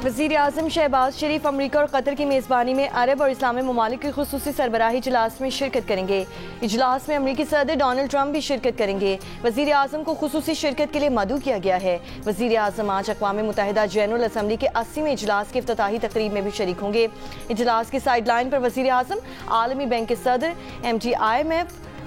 वज़ीर आज़म शहबाज शरीफ अमरीका और कतर की मेज़बानी में अरब और इस्लामी ममालिक के खुसूसी सरबराही इजलास में शिरकत करेंगे। इजलास में अमरीकी सदर डोनाल्ड ट्रंप भी शिरकत करेंगे। वज़ीर आज़म को खुसूसी शिरकत के लिए मदऊ किया गया है। वज़ीर आज़म आज अक़वाम मुत्तहिदा जनरल असम्बली के 80वें इजलास की इफ्तिताही तकरीब में भी शरीक होंगे। इजलास की साइड लाइन पर वज़ीर आज़म आलमी बैंक के सदर, MD IMF,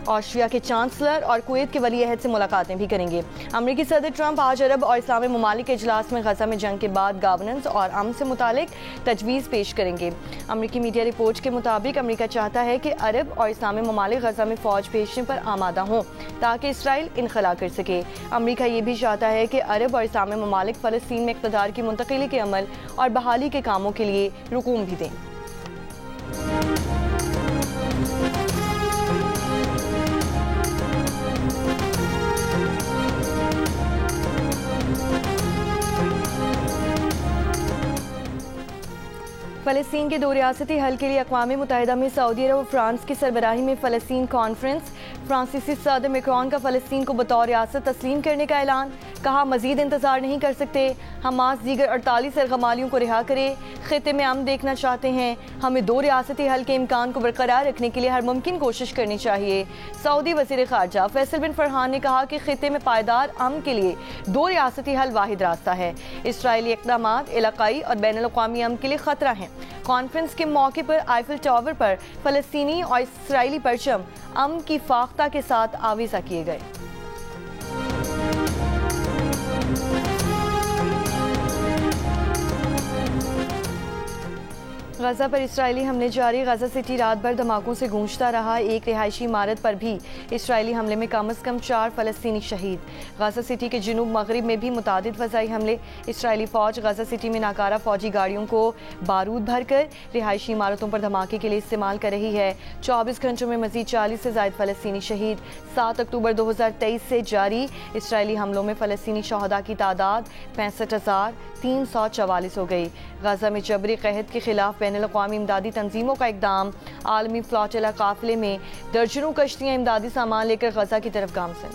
ऑस्ट्रिया के चांसलर और कुवैत के वली अहद से मुलाकातें भी करेंगे। अमरीकी सदर ट्रंप आज अरब और इस्लामी ममालिक के इजलास में गजा में जंग के बाद गवर्नेंस और अमन से मुतालिक तजवीज़ पेश करेंगे। अमरीकी मीडिया रिपोर्ट के मुताबिक अमरीका चाहता है कि अरब और इस्लामी ममालिक गजा में फ़ौज भेजने पर आमादा हों ताकि इसराइल इनखला कर सके। अमरीका ये भी चाहता है कि अरब और इस्लामी ममालिक फ़लस्तीन में इक़्तिदार की मुंतकिली के अमल और बहाली के कामों के लिए रुकूम भी दें। फ़लस्तीन के 2 रियासती हल के लिए अक़वाम मुत्तहिदा में सऊदी अरब और फ्रांस की सरबराही में फ़लस्तीन कॉन्फ्रेंस। फ्रांसीसी सदर मैक्रोन का फ़लस्तीन को बतौर रियासत तस्लीम करने का ऐलान। कहा, मज़ीद इंतज़ार नहीं कर सकते। हमास दीगर 48 सरगमालियों को रिहा करे। ख़िते में अमन देखना चाहते हैं। हमें 2 रियासती हल के इम्कान को बरकरार रखने के लिए हर मुमकिन कोशिश करनी चाहिए। सऊदी वज़ीर ख़ारजा फैसल बिन फरहान ने कहा कि ख़िते में पायदार अमन के लिए 2 रियासती हल वाहिद रास्ता है। इसराइली इक़दामात इलाक़ाई और बैनुल-अक़वामी अमन के लिए ख़तरा हैं। कॉन्फ्रेंस के मौके पर आईफिल टावर पर फ़लस्तीनी और इसराइली परचम अमन की फाख्ता के साथ आवीज़ा किए गए। गजा पर इसराइली हमले जारी। गजा सिटी रात भर धमाकों से गूंजता रहा। एक रिहायशी इमारत पर भी इसराइली हमले में कम से कम 4 फ़लस्तीनी शहीद। गजा सिटी के जुनूब मगरिब में भी मुतादिद फ़ज़ाई हमले। इसराइली फ़ौज गजा सिटी में नाकारा फ़ौजी गाड़ियों को बारूद भरकर रिहायशी इमारतों पर धमाके के लिए इस्तेमाल कर रही है। 24 घंटों में मज़ीद 40 से ज़ायद फ़लस्तीनी शहीद। 7 अक्टूबर 2023 से जारी इसराइली हमलों में फ़लस्तीनी शहदा की तादाद 65,344 हो गई। गजा में जबरी कहत के खिलाफ बैनुल-अक़वामी इमदादी तंजीमों का इक़दाम। आलमी फ्लोटिला काफ़िले में दर्जनों कश्तियाँ इमदादी सामान लेकर गजा की तरफ गामज़न।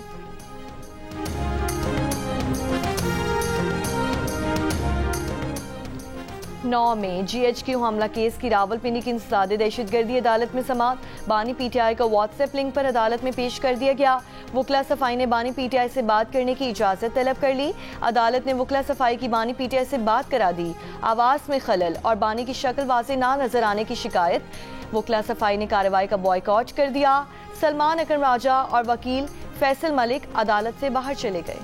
नौ में GHQ हमला केस की रावलपिंडी की इंसदादे दहशतगर्दी अदालत में समाअत। बानी PTI को व्हाट्सएप लिंक पर अदालत में पेश कर दिया गया। वकला सफाई ने बानी PTI से बात करने की इजाज़त तलब कर ली। अदालत ने वकला सफाई की बानी PTI से बात करा दी। आवाज़ में खलल और बानी की शक्ल वाज़ेह ना नजर आने की शिकायत। वकला सफाई ने कार्रवाई का बॉयकॉट कर दिया। सलमान अकरम राजा और वकील फैसल मलिक अदालत से बाहर चले गए।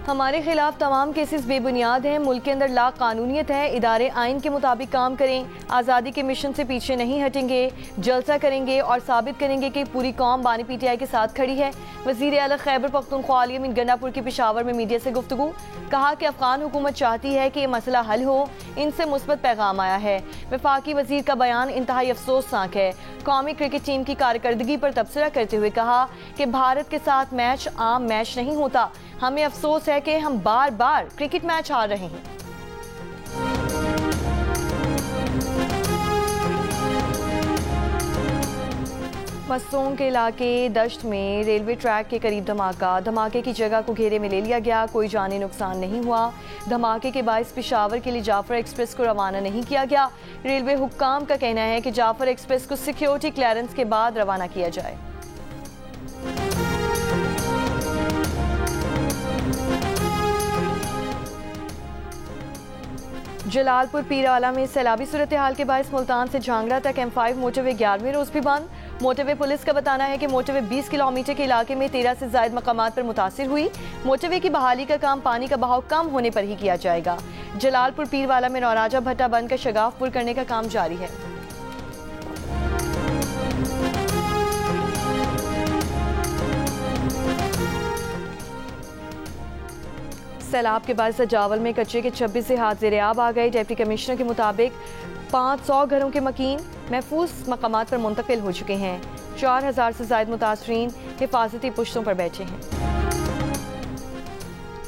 हमारे खिलाफ तमाम केसेस बेबुनियाद हैं। मुल्क के अंदर ला कानूनियत है। इदारे आइन के मुताबिक काम करें। आज़ादी के मिशन से पीछे नहीं हटेंगे। जलसा करेंगे और साबित करेंगे कि पूरी कौम बानी PTI के साथ खड़ी है। वज़ीर आला खैबर पख्तूनख्वा आलिम इन गंडापुर के पेशावर में मीडिया से गुफ्तगू। कहा कि अफगान हुकूमत चाहती है कि ये मसला हल हो। इनसे मुस्बत पैगाम आया है। वफाकी वज़ीर का बयान इंतहाई अफसोसनाक है। कौमी क्रिकेट टीम की कारकर्दगी पर तबसरा करते हुए कहा कि भारत के साथ मैच आम मैच नहीं होता। हमें अफसोस है कि हम बार बार क्रिकेट मैच हार रहे हैं। मसूम के इलाके दश्त में रेलवे ट्रैक के करीब धमाका। धमाके की जगह को घेरे में ले लिया गया। कोई जानी नुकसान नहीं हुआ। धमाके के बायस पेशावर के लिए जाफर एक्सप्रेस को रवाना नहीं किया गया। रेलवे हुक्काम का कहना है कि जाफर एक्सप्रेस को सिक्योरिटी क्लियरेंस के बाद रवाना किया जाए। जलालपुर पीराला में सैलाबी सूरत हाल के बायस मुल्तान से झांगड़ा तक M5 मोटरवे 11वें रोज भी बंद। मोटरवे पुलिस का बताना है कि मोटरवे 20 किलोमीटर के इलाके में 13 से ज़ायद मकामात पर मुतासिर हुई। मोटरवे की बहाली का काम पानी का बहाव कम होने पर ही किया जाएगा। जलालपुर पीरवाला में नौराजा भट्टा बंद का शगाफ पुर करने का काम जारी है। सैलाब के बाद सजावल में कच्चे के 26 से हाजिर-ए-आब आ गए। डिप्टी कमिश्नर के मुताबिक 500 घरों के मकीन महफूज मकामात पर मुंतकिल हो चुके हैं। 4000 से ज़ायद मुतासरीन हिफाजती पुश्तों पर बैठे हैं।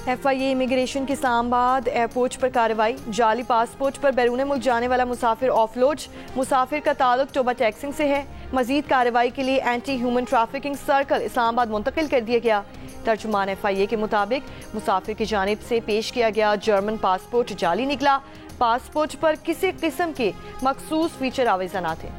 FIA इमिग्रेशन की इस्लामाबाद एयरपोर्ट पर कार्रवाई। जाली पासपोर्ट पर बैरून मुल्क जाने वाला मुसाफिर ऑफलोड। मुसाफिर का ताल्लुक टोबा टैक्सिंग से है। मजीद कार्रवाई के लिए anti human trafficking circle Islamabad मुंतकिल कर दिया गया। तर्जुमान FIA के मुताबिक मुसाफिर की जानिब से पेश किया गया जर्मन पासपोर्ट जाली निकला। पासपोर्ट पर किसी किस्म के मखसूस फीचर आवेजा न थे।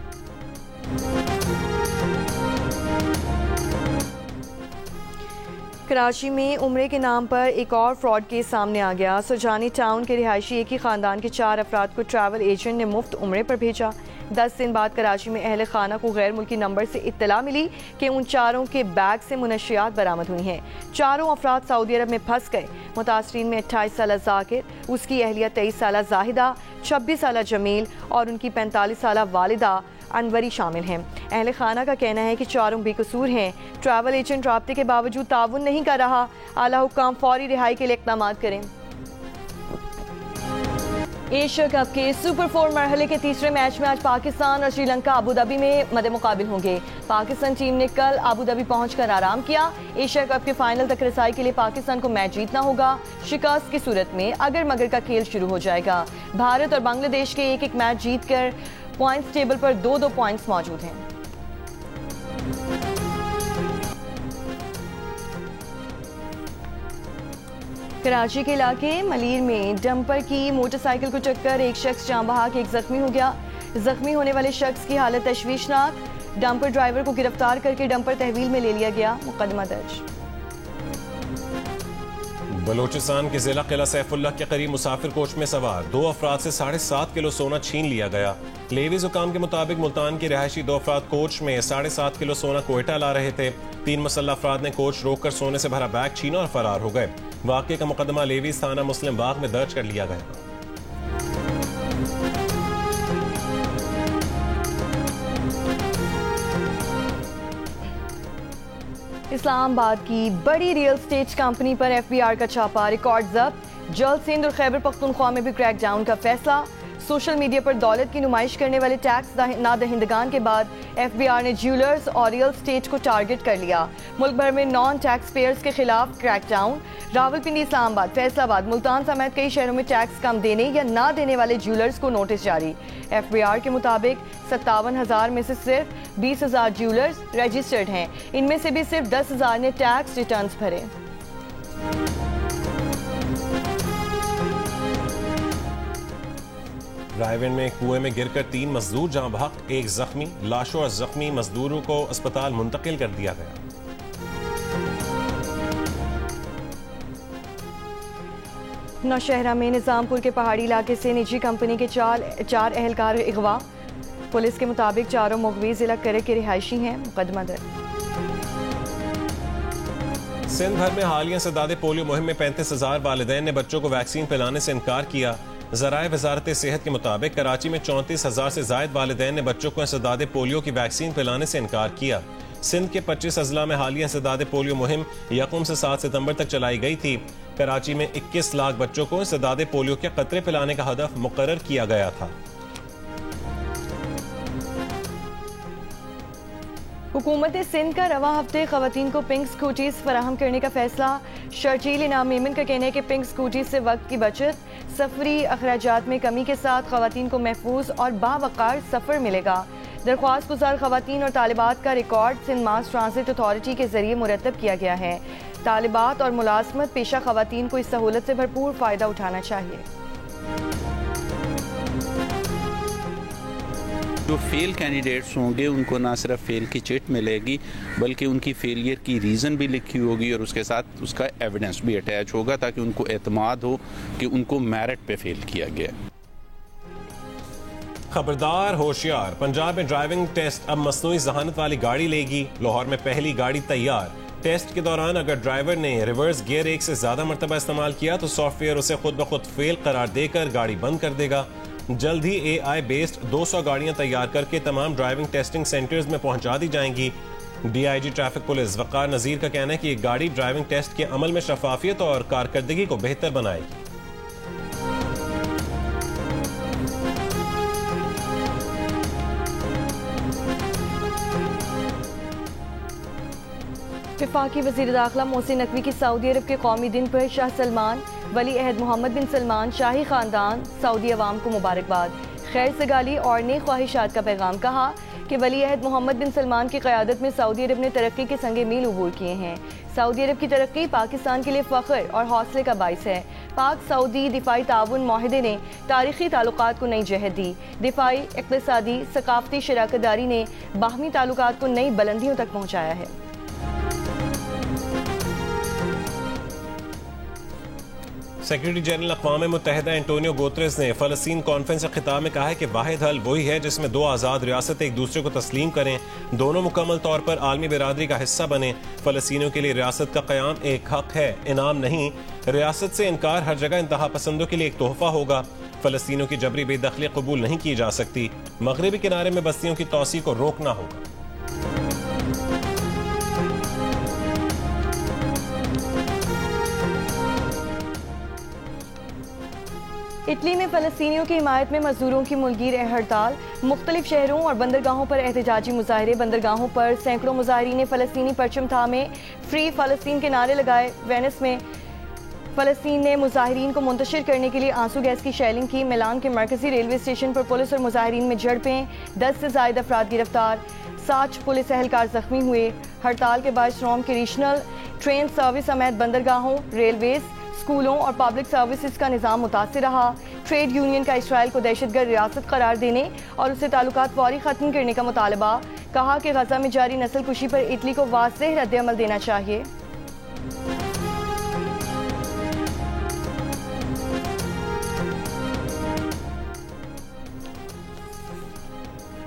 कराची में उम्रे के नाम पर एक और फ्रॉड केस सामने आ गया। सुरजानी टाउन के रिहायशी एक ही खानदान के 4 अफराद को ट्रैवल एजेंट ने मुफ्त उम्रे पर भेजा। 10 दिन बाद कराची में अहले खाना को गैर मुल्की नंबर से इत्तला मिली कि उन चारों के बैग से मुनशियात बरामद हुई हैं। चारों अफराद सऊदी अरब में फंस गए। मुतासरीन में 28 साल जाकिर, उसकी अहलिया 23 साल जाहिदा, 26 साल जमील और उनकी 45 साल वालिदा अनवरी शामिल हैं। अहले खाना का कहना है कि चारों बेकसूर हैं। ट्रैवल एजेंट राब्ते के बावजूद ताउन नहीं कर रहा। आला हुक्काम फौरी रिहाई के लिए इक़दाम करें। एशिया कप के सुपर 4 मरहले के तीसरे मैच में आज पाकिस्तान और श्रीलंका अबू धाबी में मद्दे मुकाबिल होंगे। पाकिस्तान टीम ने कल अबू धाबी पहुंचकर आराम किया। एशिया कप के फाइनल तक रसाई के लिए पाकिस्तान को मैच जीतना होगा। शिकस्त की सूरत में अगर मगर का खेल शुरू हो जाएगा। भारत और बांग्लादेश के एक एक मैच जीतकर पॉइंट्स टेबल पर 2-2 पॉइंट्स मौजूद हैं। कराची के इलाके मलीर में डंपर की मोटरसाइकिल को टक्कर, एक शख्स जान बहक, एक जख्मी हो गया। जख्मी होने वाले शख्स की हालत तशवीशनाक। डंपर ड्राइवर को गिरफ्तार करके डंपर तहवील में ले लिया गया। मुकदमा दर्ज। बलोचिस्तान के जिला किला सैफुल्लाह के करीब मुसाफिर कोच में सवार 2 अफराद से 7.5 किलो सोना छीन लिया गया। लेवीज हुकाम के मुताबिक मुल्तान के रिहायशी 2 अफराद कोच में 7.5 किलो सोना कोयटा ला रहे थे। 3 मुसल्लह अफराद ने कोच रोककर सोने से भरा बैग छीना और फरार हो गए। वाक़े का मुकदमा लेवीज थाना मुस्लिम बाग में दर्ज कर लिया गया। इस्लामाबाद की बड़ी रियल एस्टेट कंपनी पर FBR का छापा, रिकॉर्ड जब्त। जल्द सिंध और खैबर पख्तूनख्वा में भी क्रैकडाउन का फैसला। सोशल मीडिया पर दौलत की नुमाइश करने वाले टैक्स नादहिंदगान के बाद FBR ने ज्वेलर्स और रियल एस्टेट को टारगेट कर लिया। मुल्क भर में नॉन टैक्स पेयर्स के खिलाफ क्रैकडाउन। रावलपिंडी, इस्लामाबाद, फैसलाबाद, मुल्तान समेत कई शहरों में टैक्स कम देने या ना देने वाले ज्वेलर्स को नोटिस जारी। FBR के मुताबिक 57,000 में से सिर्फ 20,000 ज्वेलर्स रजिस्टर्ड हैं। इनमें से भी सिर्फ 10,000 ने टैक्स रिटर्न्स भरे। रायविंड में कुएं में गिरकर 3 मजदूर जाँ बहक, एक जख्मी। लाशों और जख्मी मजदूरों को अस्पताल मुंतकिल कर दिया गया। नौशहरा में निजामपुर के पहाड़ी इलाके से निजी कंपनी के 4 एहलकार अगवा। पुलिस के मुताबिक चारों मुगवी जिला करक के रिहायशी हैं। मुकदमा दर्ज। सिंध भर में हालिया सदादे पोलियो मुहिम में 35,000 वालिदैन ने बच्चों को वैक्सीन पिलाने से इनकार किया। ज़राए वजारत सेहत के मुताबिक कराची में 34,000 से जायद वालिदैन ने बच्चों को सदादे पोलियो की वैक्सीन पिलाने से इनकार किया। सिंध के 25 अजला में हालिया सदादे पोलियो मुहिम यकम से 7 सितंबर तक चलाई गई थी। कराची में 21 लाख बच्चों को सदादे पोलियो के कतरे पिलाने का हदफ मुकर्रर किया गया था। हुकूमत सिंध का रवा हफ्ते खवातीन को पिंक स्कूटीज फराहम करने का फैसला। शर्जील इनाम मेमन का कहना है कि पिंक स्कूटीज से वक्त की बचत, सफरी अखराजात में कमी के साथ खवातीन को महफूज और बावकार सफर मिलेगा। दरख्वास्त गुजार खवातीन और तालिबात का रिकॉर्ड सिंध मास ट्रांसिट अथॉरिटी के जरिए मुरतब किया गया है। तालिबात और मुलाजमत पेशा खवातीन को इस सहूलत से भरपूर फायदा उठाना चाहिए। जो फेल कैंडिडेट्स होंगे उनको ना सिर्फ फेल की चिट मिलेगी बल्कि उनकी फेलियर की रीज़न भी लिखी होगी और उसके साथ उसका एविडेंस भी अटैच होगा ताकि उनको एतमाद हो कि उनको मेरिट पे फेल किया गया। खबरदार होशियार, पंजाब में ड्राइविंग टेस्ट अब मसनूई जहानत वाली गाड़ी लेगी। लाहौर में पहली गाड़ी तैयार। टेस्ट के दौरान अगर ड्राइवर ने रिवर्स गियर 1 से ज्यादा मरतबा इस्तेमाल किया तो सॉफ्टवेयर उसे खुद ब खुद फेल करार देकर गाड़ी बंद कर देगा। जल्द ही AI बेस्ड 200 गाड़ियां तैयार करके तमाम ड्राइविंग टेस्टिंग सेंटर्स में पहुंचा दी जाएंगी। DIG ट्रैफिक पुलिस वकार नजीर का कहना है कि ये गाड़ी ड्राइविंग टेस्ट के अमल में शफाफियत और कारकर्दगी को बेहतर बनाएगी। वफाकी वज़ीर दाखिला मोहसिन नकवी की सऊदी अरब के कौमी दिन पर शाह सलमान, वली अहद मोहम्मद बिन सलमान, शाही खानदान, सऊदी अवाम को मुबारकबाद, खैर सगाली और नेक ख्वाहिशात का पैगाम। कहा कि वली अहद मोहम्मद बिन सलमान की क़यादत में सऊदी अरब ने तरक्की के संगे मील उबूर किए हैं। सऊदी अरब की तरक्की पाकिस्तान के लिए फ़ख्र और हौसले का बाइस है। पाक सऊदी दिफाई ताउन माहिदे ने तारीखी ताल्लुकात को नई जहत दी। दिफाई, इक़्तिसादी, सकाफ़ती शराकत दारी ने बाहमी ताल्लुकात को नई बुलंदियों तक पहुँचाया है। सेक्रेटरी जनरल अक़वाम मुत्तहिदा एंटोनियो गुतेरेस ने फ़लस्तीन कॉन्फ्रेंस के खिताब में कहा है कि वाहिद हल वही है जिसमें दो आज़ाद रियासत एक दूसरे को तस्लीम करें, दोनों मुकम्मल तौर पर आलमी बिरादरी का हिस्सा बने। फ़लस्तीनियों के लिए रियासत का क़याम एक हक है, इनाम नहीं। रियासत से इनकार हर जगह इंतहा पसंदों के लिए एक तोहफा होगा। फ़लस्तीनियों की जबरी बेदखली कबूल नहीं की जा सकती। मगरबी किनारे में बस्तियों की तोसी को रोकना होगा। इटली में फ़लस्तीनियों की हिमायत में मजदूरों की मुलगीर हड़ताल। मुख्तलिफ शहरों और बंदरगाहों पर एहतजाजी मुजाहरे। बंदरगाहों पर सैकड़ों मुजाहरीन ने फ़लस्तीनी परचम थामे फ्री फ़लस्तीन के नारे लगाए। वेनिस में फ़लस्तीन ने मुजाहरीन को मुंतशिर करने के लिए आंसू गैस की शेलिंग की। मिलान के मरकजी रेलवे स्टेशन पर पुलिस और मुजाहरीन में झड़पें। 10 से ज़ायद अफराद गिरफ्तार, 60 पुलिस एहलकार जख्मी हुए। हड़ताल के बायस रोम के रीजनल ट्रेन सर्विस समेत बंदरगाहों, रेलवेज, स्कूलों और पब्लिक सर्विसेज का निज़ाम मुतासिर रहा। ट्रेड यूनियन का इसराइल को दहशतगर्द रियासत करार देने और उससे ताल्लुकात फौरी ख़त्म करने का मुतालबा। कहा कि गजा में जारी नस्ल कुशी पर इटली को वाज़ेह रद्द-ए-अमल देना चाहिए।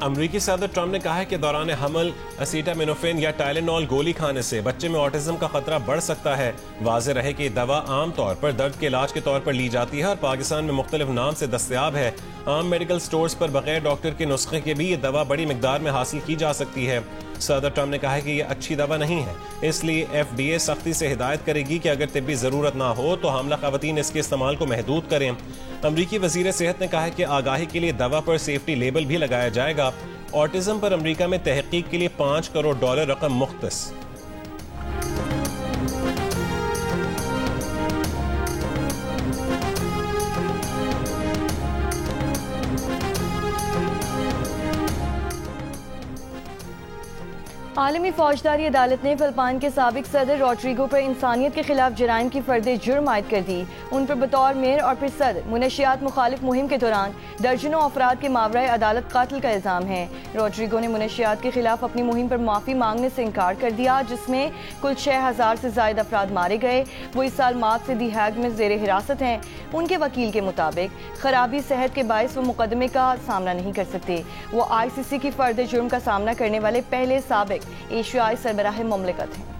अमरीकी सदर ट्रंप ने कहा है कि दौरान हमल एसिटामिनोफेन या टाइलेनॉल गोली खाने से बच्चे में ऑटिज्म का खतरा बढ़ सकता है। वाज़ेह रहे कि दवा आम तौर पर दर्द के इलाज के तौर पर ली जाती है और पाकिस्तान में मुख्तलिफ नाम से दस्तयाब है। आम मेडिकल स्टोर्स पर बगैर डॉक्टर के नुस्खे के भी ये दवा बड़ी मिकदार में हासिल की जा सकती है। सदर ट्रंप ने कहा है कि यह अच्छी दवा नहीं है, इसलिए FDA सख्ती से हिदायत करेगी कि अगर तिब्बी ज़रूरत ना हो तो हामला ख़वातीन इसके इस्तेमाल को महदूद करें। अमरीकी वज़ीर सेहत ने कहा है कि आगाही के लिए दवा पर सेफ्टी लेबल भी लगाया जाएगा। ऑटिज्म पर अमरीका में तहकीक के लिए $5 करोड़ रकम मुख्तस। आलमी फौजदारी अदालत ने फिलिपाइन के साबिक सदर रोड्रिगो पर इंसानियत के खिलाफ जराइम की फर्द जुर्म आयद कर दी। उन पर बतौर मेयर और फिर सदर मुनशियात मुखालिफ मुहिम के दौरान दर्जनों अफराद के मावराए अदालत कातिल का इल्ज़ाम है। रोड्रिगो ने मुनशियात के खिलाफ अपनी मुहिम पर माफ़ी मांगने से इनकार कर दिया, जिसमें कुल 6000 से ज़ायद अफराद मारे गए। वो इस साल मार्च से दी हैग में ज़ेर हिरासत हैं। उनके वकील के मुताबिक खराबी सेहत के बायस वो मुकदमे का सामना नहीं कर सकते। वो ICC की फर्द जुर्म का सामना करने वाले पहले साबिक एशियाई सरबराह मुमलिकत हैं।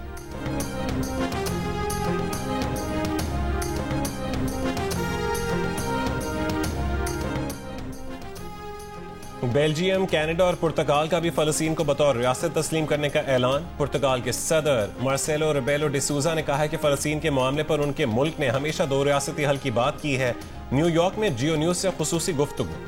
बेल्जियम, कनाडा और पुर्तगाल का भी फ़लस्तीन को बतौर रियासत तस्लीम करने का ऐलान। पुर्तगाल के सदर मार्सेलो रेबेलो डिसूजा ने कहा है कि फ़लस्तीन के मामले पर उनके मुल्क ने हमेशा दो रियासती हल की बात की है। न्यूयॉर्क में जियो न्यूज़ से खुसूसी गुफ्तगू।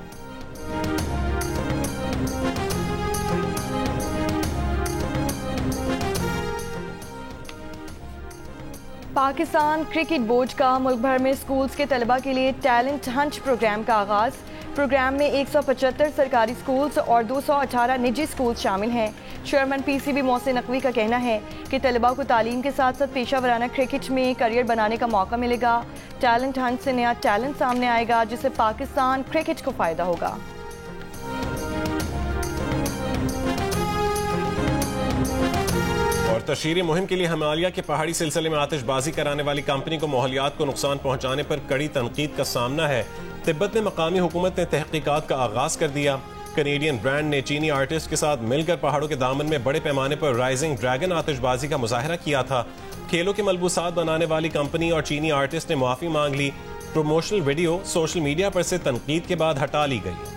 पाकिस्तान क्रिकेट बोर्ड का मुल्क भर में स्कूल्स के तलबा के लिए टैलेंट हंट प्रोग्राम का आगाज़। प्रोग्राम में 175 सरकारी स्कूल्स और 218 निजी स्कूल शामिल हैं। चेयरमैन PCB मोहसिन नकवी का कहना है कि तलबा को तालीम के साथ साथ पेशा वराना क्रिकेट में करियर बनाने का मौका मिलेगा। टैलेंट हंट से नया टैलेंट सामने आएगा, जिससे पाकिस्तान क्रिकेट को फ़ायदा होगा। और तशहीरी मुहिम के लिए हिमालय के पहाड़ी सिलसिले में आतिशबाजी कराने वाली कंपनी को माहौलियात को नुकसान पहुंचाने पर कड़ी तनकीद का सामना है। तिब्बत में मकामी हुकूमत ने तहकीकात का आगाज कर दिया। कनेडियन ब्रांड ने चीनी आर्टिस्ट के साथ मिलकर पहाड़ों के दामन में बड़े पैमाने पर राइजिंग ड्रैगन आतिशबाजी का मुजाहरा किया था। खेलों के मलबूसात बनाने वाली कंपनी और चीनी आर्टिस्ट ने माफी मांग ली। प्रमोशनल वीडियो सोशल मीडिया पर से तनकीद के बाद हटा ली गई।